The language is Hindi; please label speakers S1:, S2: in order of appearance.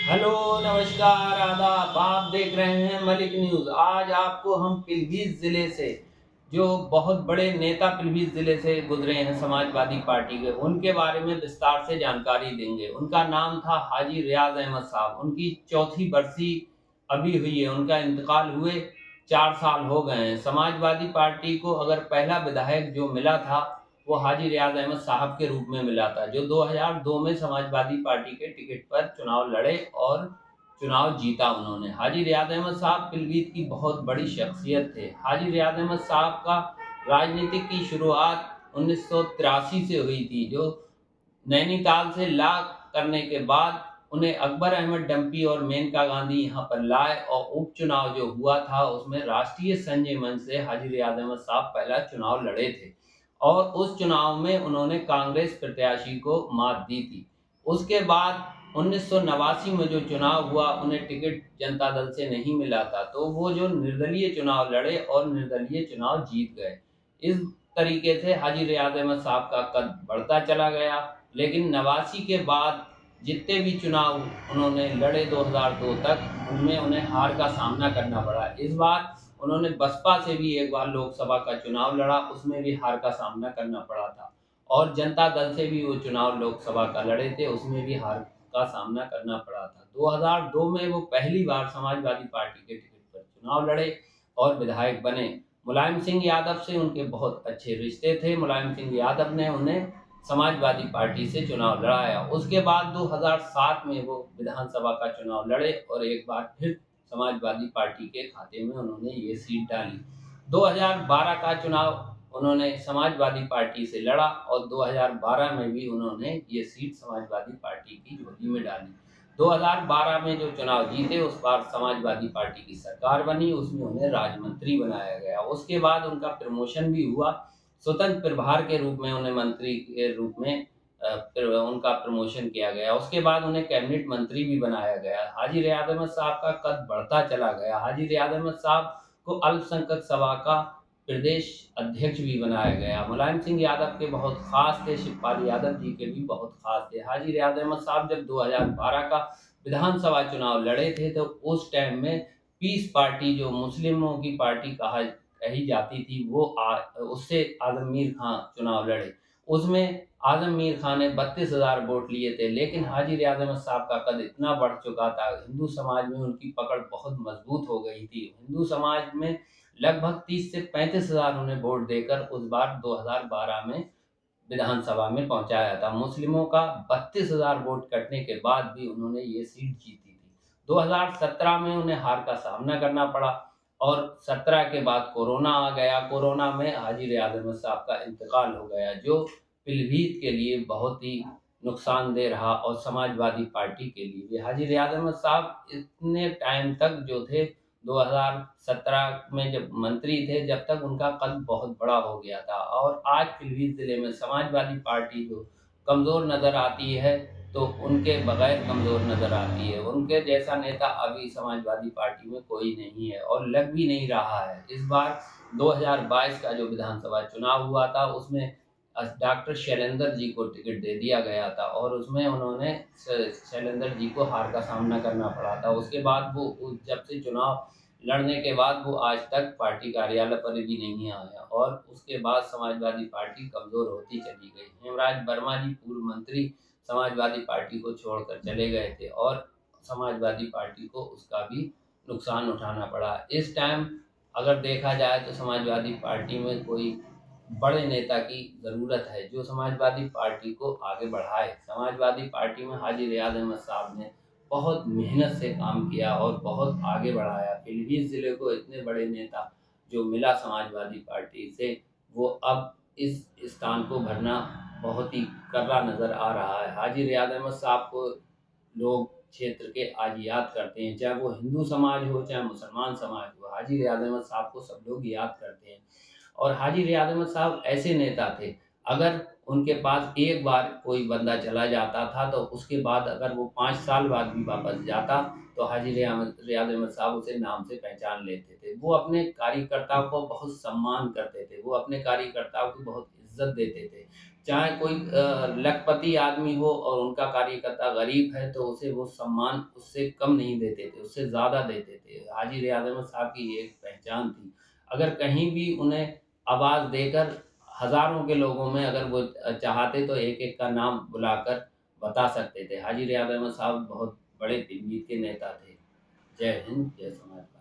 S1: हेलो, नमस्कार, आदाब। आप देख रहे हैं मलिक न्यूज़। आज आपको हम पीलीभीत ज़िले से, जो बहुत बड़े नेता पीलीभीत ज़िले से गुजरे हैं समाजवादी पार्टी के, उनके बारे में विस्तार से जानकारी देंगे। उनका नाम था हाजी रियाज अहमद साहब। उनकी चौथी बरसी अभी हुई है। उनका इंतकाल हुए 4 साल हो गए हैं। समाजवादी पार्टी को अगर पहला विधायक जो मिला था वो हाजी रियाज अहमद साहब के रूप में मिला था, जो 2002 में समाजवादी पार्टी के टिकट पर चुनाव लड़े और चुनाव जीता उन्होंने। हाजी रियाज अहमद साहब पीलीभीत की बहुत बड़ी शख्सियत थे। हाजी रियाज अहमद साहब का राजनीतिक की शुरुआत 1983 से हुई थी, जो नैनीताल से ला करने के बाद उन्हें अकबर अहमद डंपी और मेनका गांधी यहाँ पर लाए, और उपचुनाव जो हुआ था उसमें राष्ट्रीय संजय मंच से हाजी रियाज अहमद साहब पहला चुनाव लड़े थे, और उस चुनाव में उन्होंने कांग्रेस प्रत्याशी को मात दी थी। उसके बाद 1989 में जो चुनाव हुआ, उन्हें टिकट जनता दल से नहीं मिला था, तो वो जो निर्दलीय चुनाव लड़े और निर्दलीय चुनाव जीत गए। इस तरीके से हाजी रियाज अहमद साहब का कद बढ़ता चला गया। लेकिन 89 के बाद जितने भी चुनाव उन्होंने लड़े 2002 तक, उनमें उन्हें हार का सामना करना पड़ा। इस बार उन्होंने बसपा से भी एक बार लोकसभा का चुनाव लड़ा, उसमें भी हार का सामना करना पड़ा था, और जनता दल से भी वो चुनाव लोकसभा का लड़े थे, उसमें भी हार का सामना करना पड़ा था। 2002 में वो पहली बार समाजवादी पार्टी के टिकट पर चुनाव लड़े और विधायक बने। मुलायम सिंह यादव से उनके बहुत अच्छे रिश्ते थे। मुलायम सिंह यादव ने उन्हें समाजवादी पार्टी से चुनाव लड़ाया। उसके बाद 2007 में वो विधानसभा का चुनाव लड़े और एक बार फिर समाजवादी पार्टी के खाते में उन्होंने ये सीट डाली। 2012 का चुनाव उन्होंने समाजवादी पार्टी से लड़ा और 2012 में भी उन्होंने ये सीट समाजवादी पार्टी की झोली में डाली। 2012 में जो चुनाव जीते, उस बार समाजवादी पार्टी की सरकार बनी, उसमें उन्हें राज्य मंत्री बनाया गया। उसके बाद उनका प्रमोशन भी हुआ, स्वतंत्र प्रभार के रूप में उन्हें मंत्री के रूप में उनका प्रमोशन किया गया। उसके बाद उन्हें कैबिनेट मंत्री भी बनाया गया। हाजी रियाज अहमद साहब का कद बढ़ता चला गया। हाजी रियाज अहमद साहब को अल्पसंख्यक सभा का प्रदेश अध्यक्ष भी बनाया गया। मुलायम सिंह यादव के बहुत खास थे, शिवपाल यादव जी के भी बहुत खास थे। हाजी रियाज अहमद साहब जब 2012 का विधानसभा चुनाव लड़े थे, तो उस टाइम में पीस पार्टी, जो मुस्लिमों की पार्टी कही जाती थी, वो उससे आजम मीर खां चुनाव लड़े। उसमें आजम मीर खां ने 32,000 वोट लिए थे, लेकिन हाजी रियाज अहमद साहब का कद इतना बढ़ चुका था, हिंदू समाज में उनकी पकड़ बहुत मजबूत हो गई थी। हिंदू समाज में लगभग 30 से 35,000 उन्हें वोट देकर उस बार 2012 में विधानसभा में पहुंचाया था। मुस्लिमों का 32,000 वोट कटने के बाद भी उन्होंने ये सीट जीती थी। 2017 में उन्हें हार का सामना करना पड़ा, और 17 के बाद कोरोना आ गया। कोरोना में हाजी रियाज अहमद साहब का इंतकाल हो गया, जो पीलीभीत के लिए बहुत ही नुकसानदेह रहा, और समाजवादी पार्टी के लिए भी। हाजी रियाज अहमद साहब इतने टाइम तक जो थे, 2017 में जब मंत्री थे, जब तक उनका कद बहुत बड़ा हो गया था। और आज पीलीभीत ज़िले में समाजवादी पार्टी जो कमज़ोर नज़र आती है, तो उनके बगैर कमज़ोर नज़र आती है। उनके जैसा नेता अभी समाजवादी पार्टी में कोई नहीं है, और लग भी नहीं रहा है। इस बार 2022 का जो विधानसभा चुनाव हुआ था, उसमें डॉक्टर शैलेंद्र जी को टिकट दे दिया गया था, और उसमें उन्होंने शैलेंद्र जी को हार का सामना करना पड़ा था। उसके बाद वो जब से चुनाव लड़ने के बाद वो आज तक पार्टी कार्यालय पर भी नहीं आया, और उसके बाद समाजवादी पार्टी कमज़ोर होती चली गई। हेमराज वर्मा जी पूर्व मंत्री समाजवादी पार्टी को छोड़कर चले गए थे, और समाजवादी पार्टी को उसका भी नुकसान उठाना पड़ा। इस टाइम अगर देखा जाए तो समाजवादी पार्टी में कोई बड़े नेता की ज़रूरत है, जो समाजवादी पार्टी को आगे बढ़ाए। समाजवादी पार्टी में हाजी रियाज अहमद साहब ने बहुत मेहनत से काम किया और बहुत आगे बढ़ाया। पीलीभीत ज़िले को इतने बड़े नेता जो मिला समाजवादी पार्टी से, वो अब इस स्थान को भरना बहुत ही कर्रा नज़र आ रहा है। हाजी रियाज अहमद साहब को लोग क्षेत्र के आज याद करते हैं, चाहे वो हिंदू समाज हो, चाहे मुसलमान समाज हो। हाजी रियाज अहमद साहब को सब लोग याद करते हैं। और हाजी रियाज अहमद साहब ऐसे नेता थे, अगर उनके पास एक बार कोई बंदा चला जाता था, तो उसके बाद अगर वो 5 साल बाद भी वापस जाता, तो हाजी रियाज अहमद साहब उसे नाम से पहचान लेते थे। वो अपने कार्यकर्ताओं को बहुत सम्मान करते थे, वो अपने कार्यकर्ताओं की बहुत इज्जत देते थे। चाहे कोई लखपति आदमी हो और उनका कार्यकर्ता गरीब है तो उसे वो सम्मान उससे कम नहीं देते थे, उससे ज़्यादा देते थे। हाजी रियाज अहमद साहब की ये एक पहचान थी। अगर कहीं भी उन्हें आवाज़ देकर हज़ारों के लोगों में अगर वो चाहते तो एक-एक का नाम बुलाकर बता सकते थे। हाजी रियाज अहमद साहब बहुत बड़े दिलजीत के नेता थे। जय हिंद, जय समाज।